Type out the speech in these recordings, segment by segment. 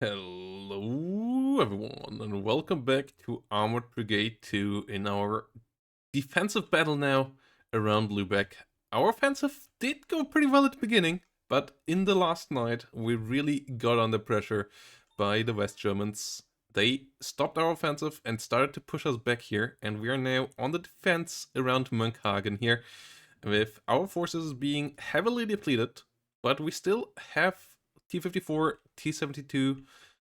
Hello everyone and welcome back to Armored Brigade 2 in our defensive battle now around Lübeck. Our offensive did go pretty well at the beginning, but in the last night we really got under pressure by the West Germans. They stopped our offensive and started to push us back here, and we are now on the defense around Mönkhagen here, with our forces being heavily depleted, but we still have T-54, T-72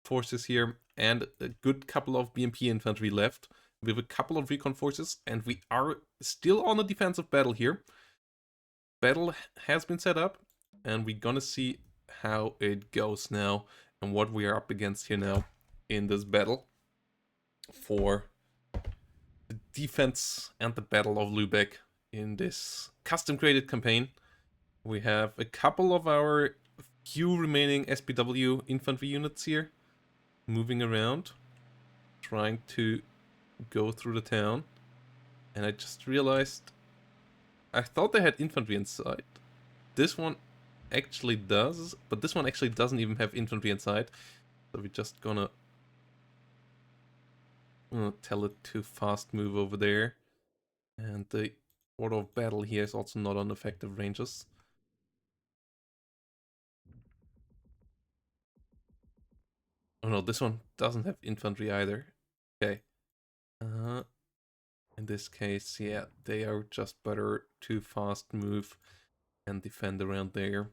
forces here and a good couple of BMP infantry left with a couple of recon forces, and we are still on a defensive battle here. Battle has been set up, and we're gonna see how it goes now and what we are up against here now in this battle for the defense and the Battle of Lübeck in this custom created campaign. We have a couple of our few remaining SPW infantry units here moving around, trying to go through the town. And I just realized I thought they had infantry inside. This one actually does, but this one actually doesn't even have infantry inside. So we're just gonna tell it to fast move over there. And the order of battle here is also not on effective ranges. Oh no, this one doesn't have infantry either. Okay. In this case, yeah, they are just better to fast move and defend around there.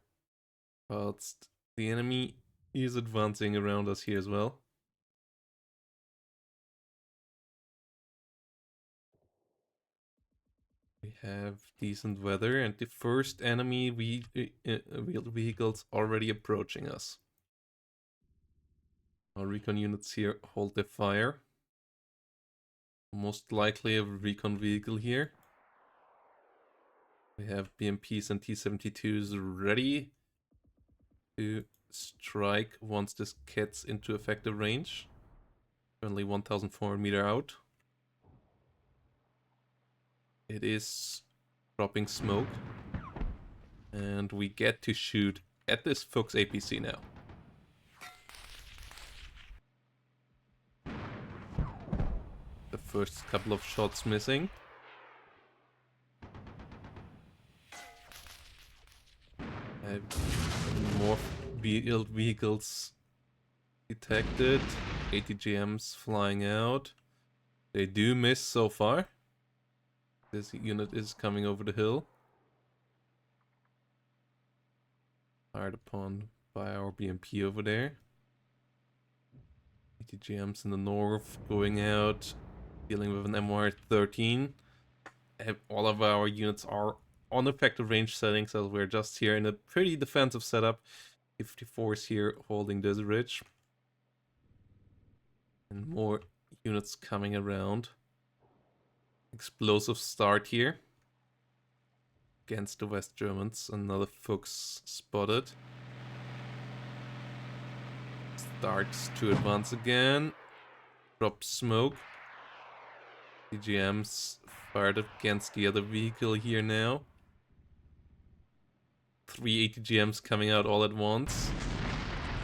But the enemy is advancing around us here as well. We have decent weather, and the first enemy wheeled vehicles already approaching us. Our recon units here hold their fire. Most likely a recon vehicle here. We have BMPs and T72s ready to strike once this gets into effective range. Only 1,400 meter out. It is dropping smoke. And we get to shoot at this Fuchs APC now. The first couple of shots missing. More wheeled vehicles detected. ATGMs flying out. They do miss so far. This unit is coming over the hill. Fired upon by our BMP over there. ATGMs in the north going out. Dealing with an MR13. All of our units are on effective range settings, as we're just here in a pretty defensive setup. 54s here holding this ridge. And more units coming around. Explosive start here. Against the West Germans. Another Fuchs spotted. Starts to advance again. Drop smoke. DGMs fired against the other vehicle here now. 3 ATGMs coming out all at once.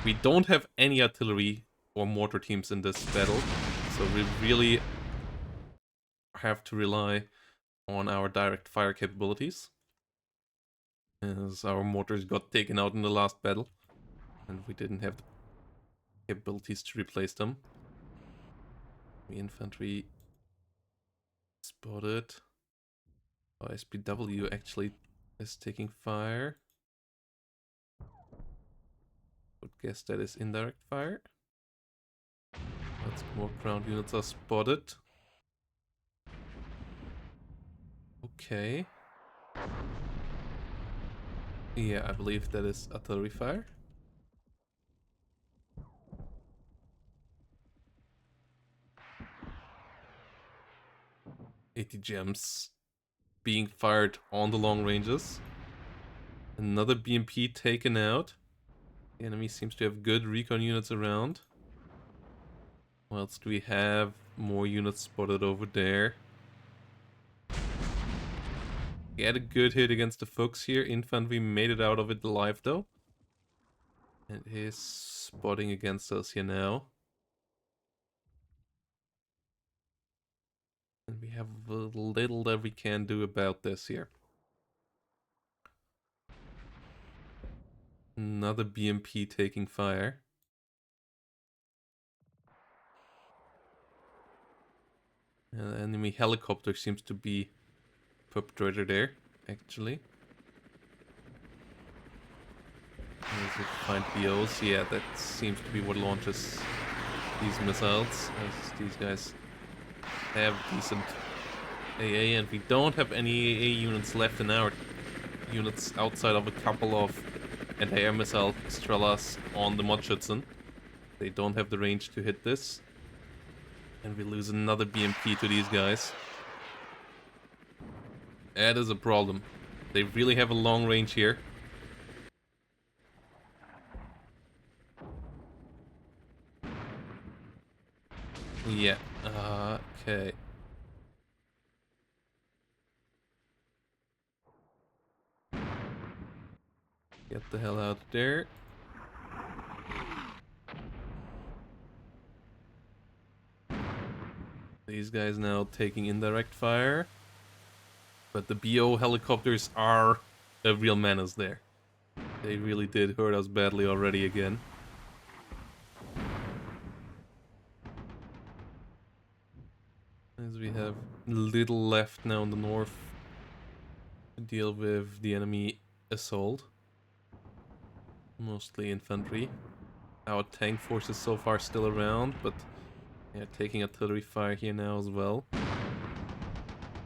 We don't have any artillery or mortar teams in this battle, so we really have to rely on our direct fire capabilities, as our mortars got taken out in the last battle and we didn't have the capabilities to replace them. The infantry spotted. Our SPW actually is taking fire. Would guess that is indirect fire. Lots more ground units are spotted. Okay. Yeah, I believe that is artillery fire. ATGMs being fired on the long ranges. Another BMP taken out. The enemy seems to have good recon units around. What else do we have? More units spotted over there. We had a good hit against the Fuchs here. Infantry made it out of it alive though. And he's spotting against us here now. And we have little that we can do about this here. Another BMP taking fire. And the enemy helicopter seems to be perpetrator there, actually. As we find BOs, yeah, that seems to be what launches these missiles, as these guys have decent AA, and we don't have any AA units left in our units outside of a couple of anti-air missile Strelas on the Mudschützen. They don't have the range to hit this. And we lose another BMP to these guys. That is a problem. They really have a long range here. Yeah, okay. Get the hell out of there. These guys now taking indirect fire. But the BO helicopters are a real menace there. They really did hurt us badly already again. As we have little left now in the north to deal with the enemy assault. Mostly infantry. Our tank force is so far still around, but yeah, taking artillery fire here now as well.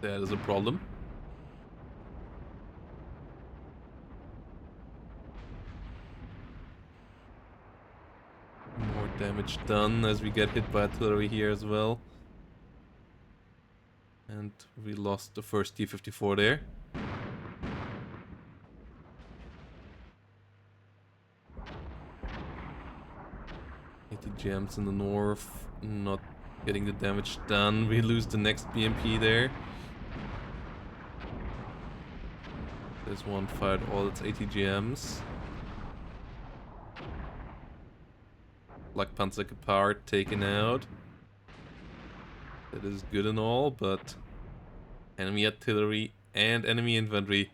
That is a problem. More damage done as we get hit by artillery here as well. And we lost the first T-54 there. ATGMs in the north, not getting the damage done. We lose the next BMP there. This one fired all its ATGMs. Flakpanzer apart, taken out. That is good and all, but enemy artillery and enemy infantry.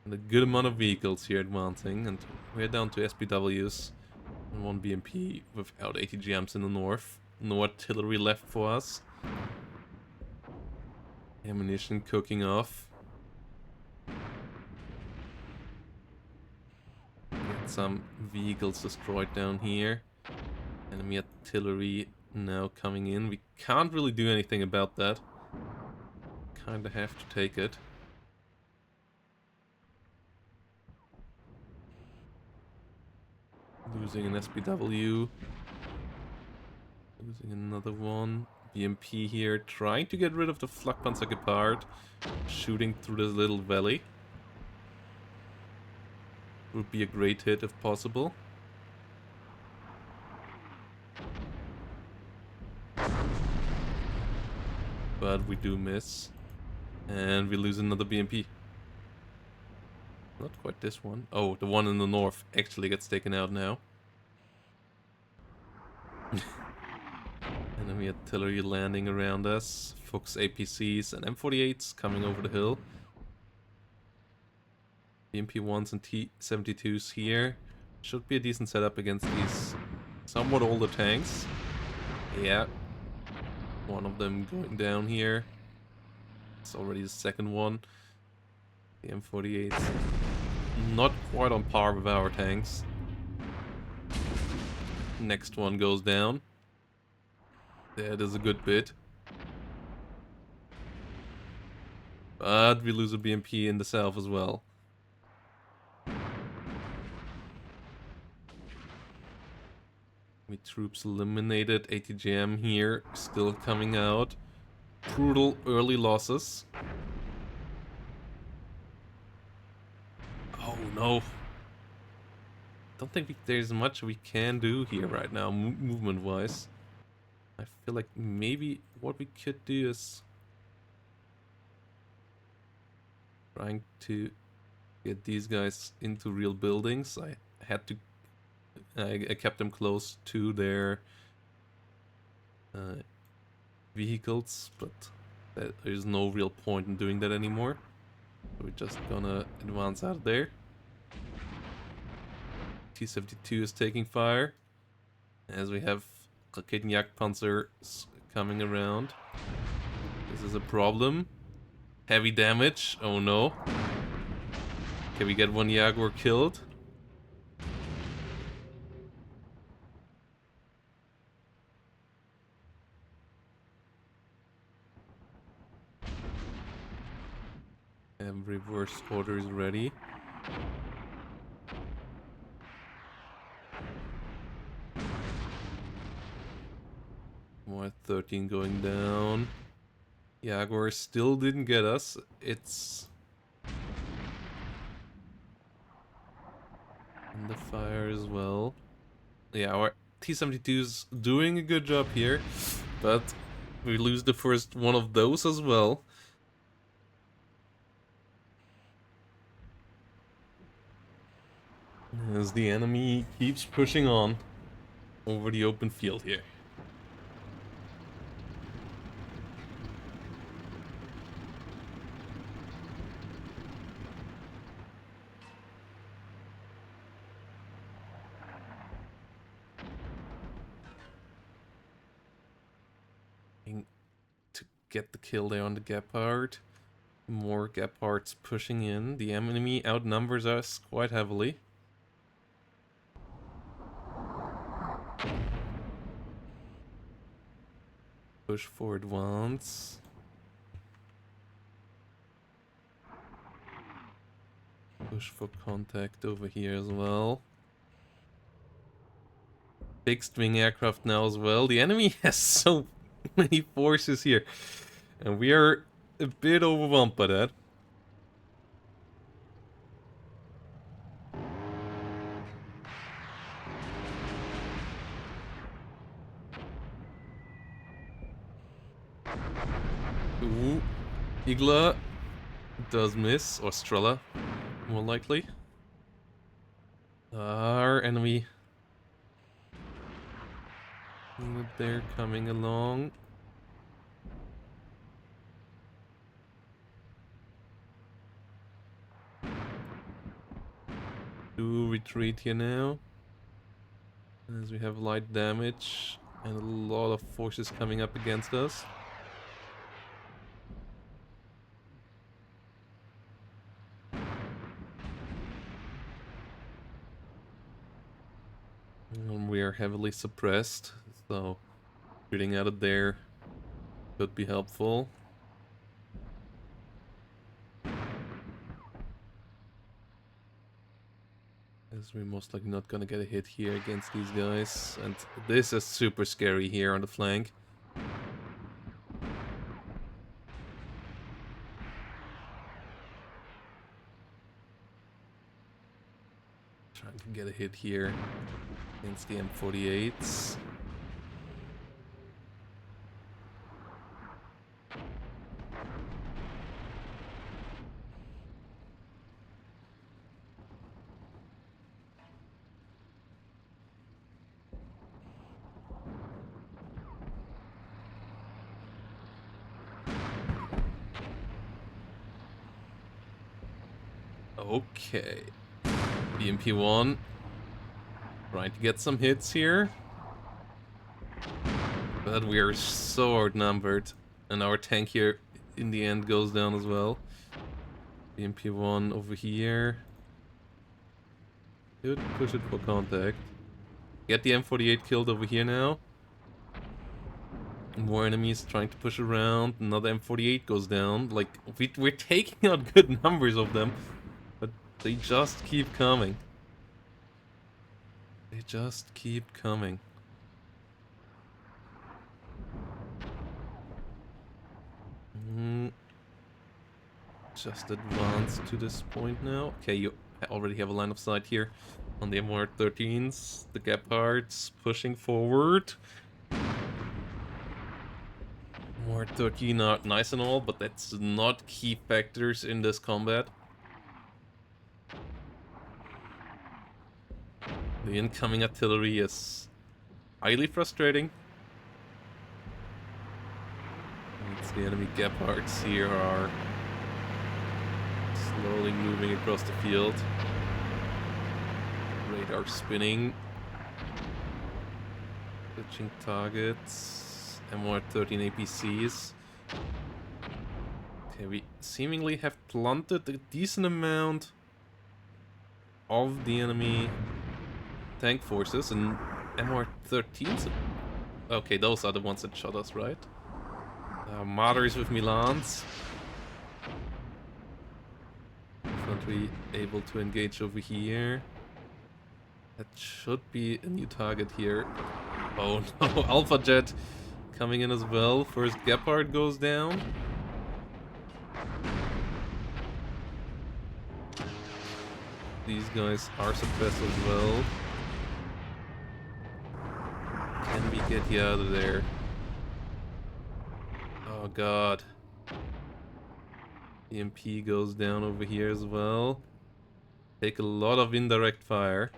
And a good amount of vehicles here advancing, and we're down to SPWs and one BMP without ATGMs in the north. No artillery left for us. Ammunition cooking off. Get some vehicles destroyed down here. Enemy artillery now coming in. We can't really do anything about that. Kinda have to take it. Losing an SPW. Losing another one. BMP here, trying to get rid of the Flakpanzer apart. Shooting through this little valley. Would be a great hit if possible. But we do miss. And we lose another BMP. Not quite this one. Oh, the one in the north actually gets taken out now. Enemy artillery landing around us. Fuchs APCs and M48s coming over the hill. BMP-1s and T72s here. Should be a decent setup against these somewhat older tanks. Yeah. One of them going down here. It's already the second one. The M48s. Not quite on par with our tanks. Next one goes down. That is a good bit. But we lose a BMP in the south as well. We troops eliminated. ATGM here still coming out. Brutal early losses. Oh no. Don't think there's much we can do here right now, movement wise. I feel like maybe what we could do is trying to get these guys into real buildings. I had to I kept them close to their vehicles, but there's no real point in doing that anymore. So we're just gonna advance out of there. T72 is taking fire as we have Raketenjagdpanzers coming around. This is a problem. Heavy damage. Oh no. Can we get one Jaguar killed? Reverse order is ready. More 13 going down. Jaguar still didn't get us. It's in the fire as well. Yeah, our T72's doing a good job here, but we lose the first one of those as well. As the enemy keeps pushing on over the open field here. To get the kill there on the Leopard. More Leopards pushing in. The enemy outnumbers us quite heavily. Push forward once. Push for contact over here as well. Fixed wing aircraft now as well. The enemy has so many forces here. And we are a bit overwhelmed by that. Ooh, Igla does miss, or Strela, more likely. Our enemy. They're coming along. Do retreat here now. As we have light damage and a lot of forces coming up against us. And we are heavily suppressed, so shooting out of there could be helpful. As we're most likely not gonna get a hit here against these guys. And this is super scary here on the flank. Trying to get a hit here against the M48s. Okay. BMP-1 trying to get some hits here. But we are so outnumbered. And our tank here in the end goes down as well. BMP-1 over here. Good, push it for contact. Get the M48 killed over here now. More enemies trying to push around. Another M48 goes down. Like, we're taking out good numbers of them. But they just keep coming. They just keep coming. Just advance to this point now. Okay, you already have a line of sight here on the M113s. The Leopards pushing forward. M113 are nice and all, but that's not key factors in this combat. The incoming artillery is highly frustrating. It's the enemy Leopards here are slowly moving across the field. Radar spinning. Switching targets. MR13 APCs. Okay, we seemingly have planted a decent amount of the enemy tank forces, and MR13s. Okay, those are the ones that shot us, right? Martyrs with Milans. Infantry able to engage over here. That should be a new target here. Oh no, Alpha Jet coming in as well. First Leopard goes down. These guys are suppressed as well. Can we get you out of there? Oh god. EMP goes down over here as well. Take a lot of indirect fire.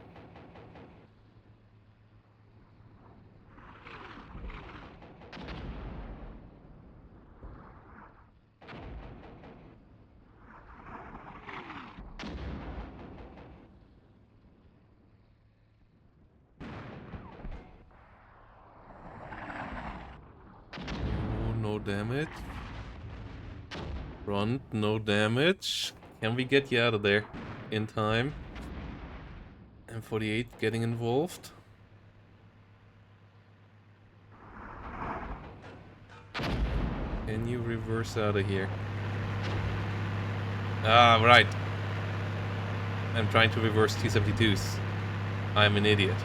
Oh, no damage. Front, no damage. Can we get you out of there in time? M48 getting involved. Can you reverse out of here? Ah, right. I'm trying to reverse T72s. I'm an idiot.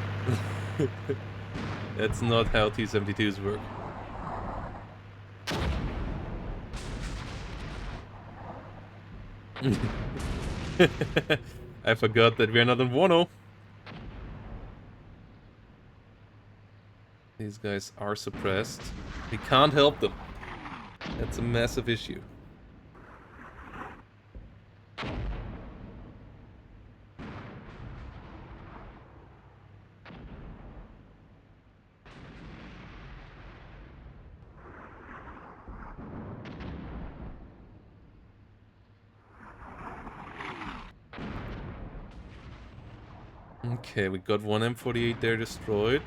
That's not how T72s work. I forgot that we're not in Wano. These guys are suppressed. We can't help them. That's a massive issue. Okay, we got one M48 there destroyed.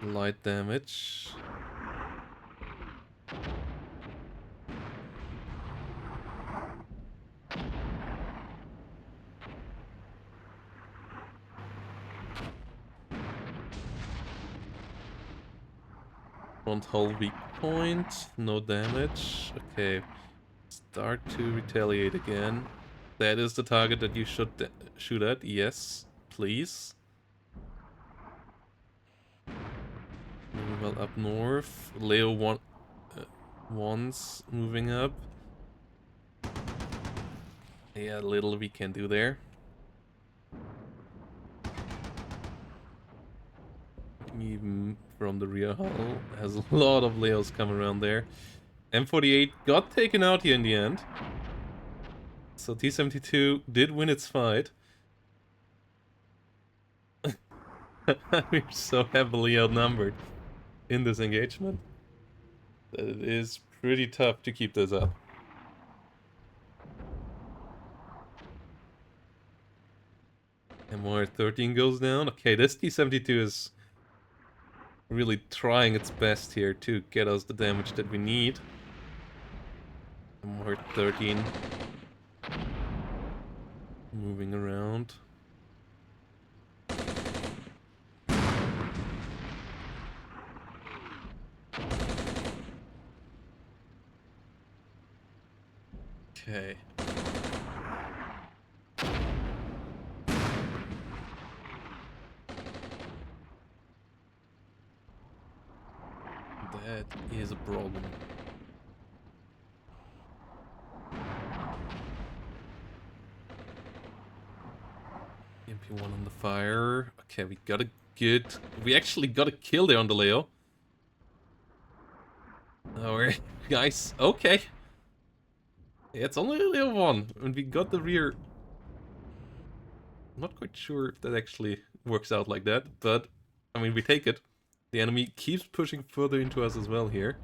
Light damage. Front hull weak point, no damage. Okay, start to retaliate again. That is the target that you should shoot at. Yes, please. Moving well up north. Leo one's moving up. Yeah, little we can do there. Even from the rear hull has a lot of Leos come around there. M48 got taken out here in the end. So T72 did win its fight. We're so heavily outnumbered in this engagement that it is pretty tough to keep this up. MR13 goes down. Okay, this T72 is really trying its best here to get us the damage that we need. MR13 moving around. Okay. That is a problem. MP1 on the fire. Okay, we got a good... We actually got a kill there on the Leo. Alright, guys. Okay. It's only a Leo 1, and we got the rear I'm not quite sure if that actually works out like that, but I mean, we take it. The enemy keeps pushing further into us as well here.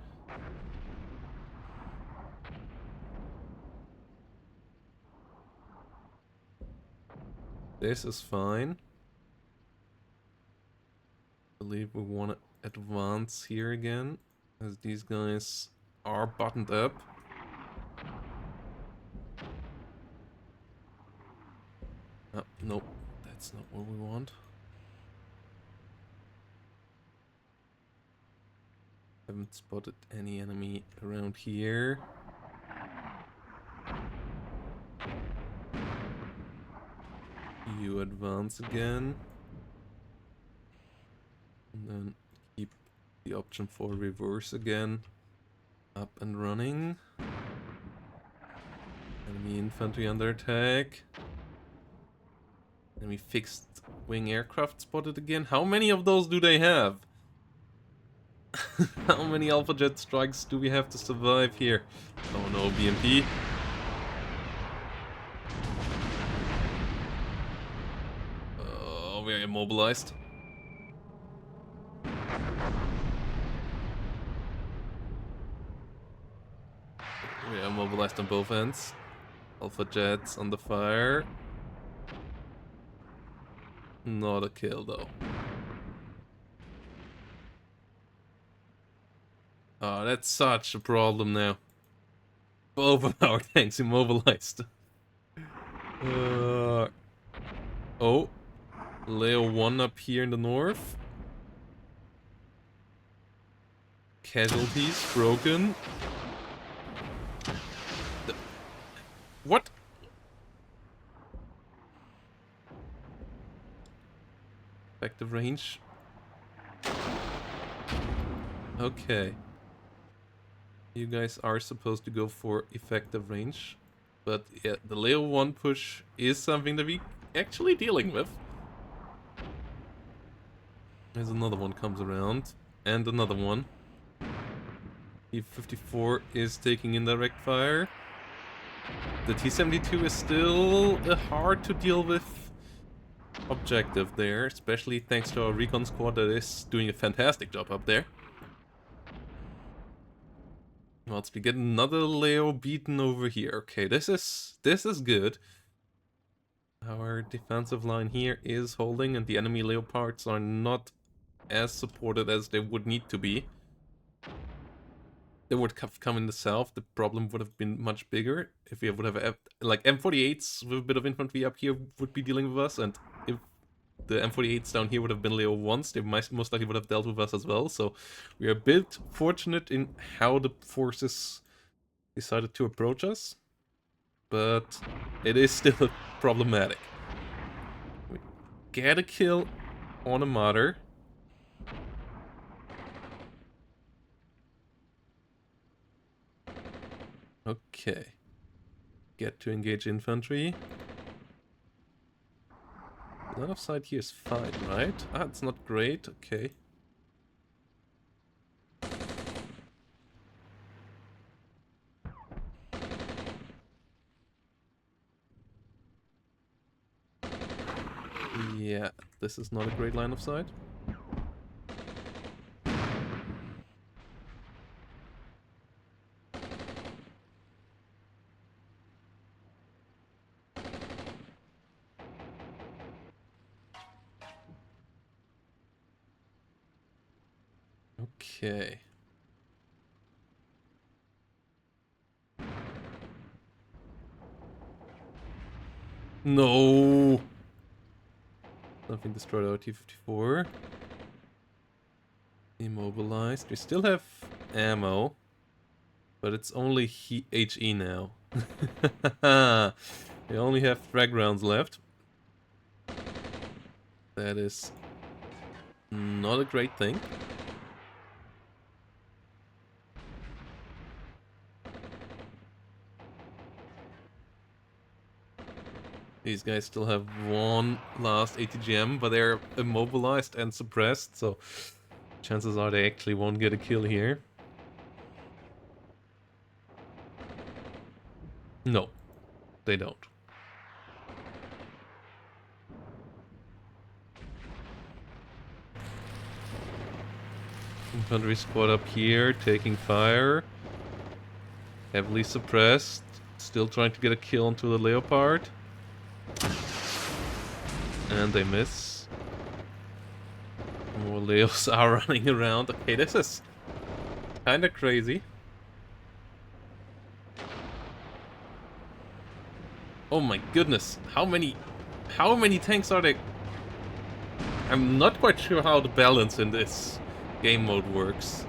This is fine. I believe we want to advance here again, as these guys are buttoned up. Oh, nope, that's not what we want. Haven't spotted any enemy around here. You advance again. And then keep the option for reverse again. Up and running. Enemy infantry under attack. Enemy fixed wing aircraft spotted again. How many of those do they have? How many Alpha Jet strikes do we have to survive here? Oh no, BMP. Oh, we are immobilized. We are immobilized on both ends. Alpha Jets under fire. Not a kill though. Oh, that's such a problem now. Both of our tanks immobilized. Oh, Leo 1 up here in the north. Casualties, broken. What? Effective range. Okay. You guys are supposed to go for effective range. But yeah, the Leo 1 push is something that we actually dealing with. There's another one comes around. And another one. T-54 is taking indirect fire. The T-72 is still a hard to deal with objective there, especially thanks to our recon squad that is doing a fantastic job up there. Once we get another Leo beaten over here. Okay, this is good. Our defensive line here is holding, and the enemy Leopards are not as supported as they would need to be. They would have come in the south, the problem would have been much bigger. If we would have, like, M48s with a bit of infantry up here would be dealing with us, and if the M48s down here would have been Leo 1s, they most likely would have dealt with us as well. So we are a bit fortunate in how the forces decided to approach us, but it is still problematic. We get a kill on a martyr. Okay. Get to engage infantry. The line of sight here is fine, right? Ah, it's not great. Okay. Yeah, this is not a great line of sight. Okay. No! Nothing destroyed our T-54. Immobilized. We still have ammo, but it's only HE now. We only have frag rounds left. That is not a great thing. These guys still have one last ATGM, but they're immobilized and suppressed, so chances are they actually won't get a kill here. No, they don't. Infantry squad up here, taking fire. Heavily suppressed. Still trying to get a kill onto the Leopard. And they miss. More Leos are running around. Okay, this is kinda crazy. Oh my goodness, how many tanks are there? I'm not quite sure how the balance in this game mode works.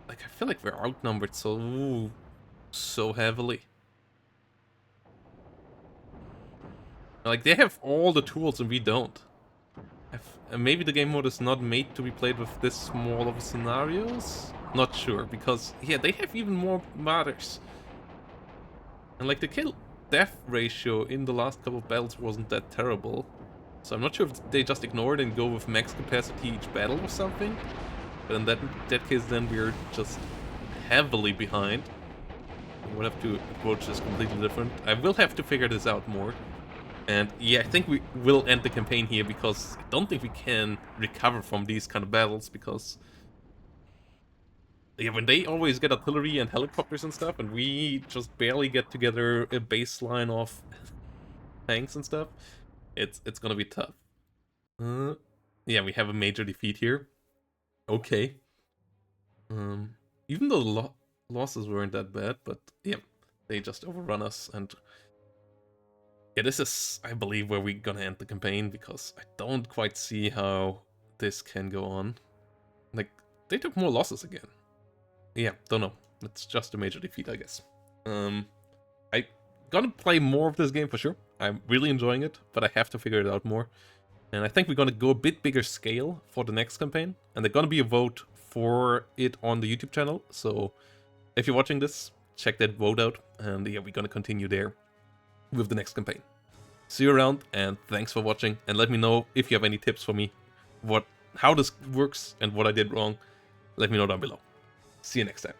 Like, I feel like we're outnumbered so heavily. Like, they have all the tools and we don't. And maybe the game mode is not made to be played with this small of scenarios? Not sure, because, yeah, they have even more matters. And like, the kill-death ratio in the last couple of battles wasn't that terrible. So I'm not sure if they just ignore it and go with max capacity each battle or something. But in that case, then we're just heavily behind. We'll have to approach this completely different. I will have to figure this out more. And yeah, I think we will end the campaign here because I don't think we can recover from these kind of battles because... yeah, when they always get artillery and helicopters and stuff, and we just barely get together a baseline of tanks and stuff, it's gonna be tough. Yeah, we have a major defeat here. Okay. Even though the losses weren't that bad, but yeah, they just overrun us, and yeah, this is, I believe, where we're gonna end the campaign, because I don't quite see how this can go on. Like, they took more losses again. Yeah, don't know. It's just a major defeat, I guess. I gonna play more of this game for sure. I'm really enjoying it, but I have to figure it out more. And I think we're gonna go a bit bigger scale for the next campaign. And there's gonna be a vote for it on the YouTube channel. So if you're watching this, check that vote out. And yeah, we're gonna continue there with the next campaign. See you around, and thanks for watching. And let me know if you have any tips for me, how this works and what I did wrong. Let me know down below. See you next time.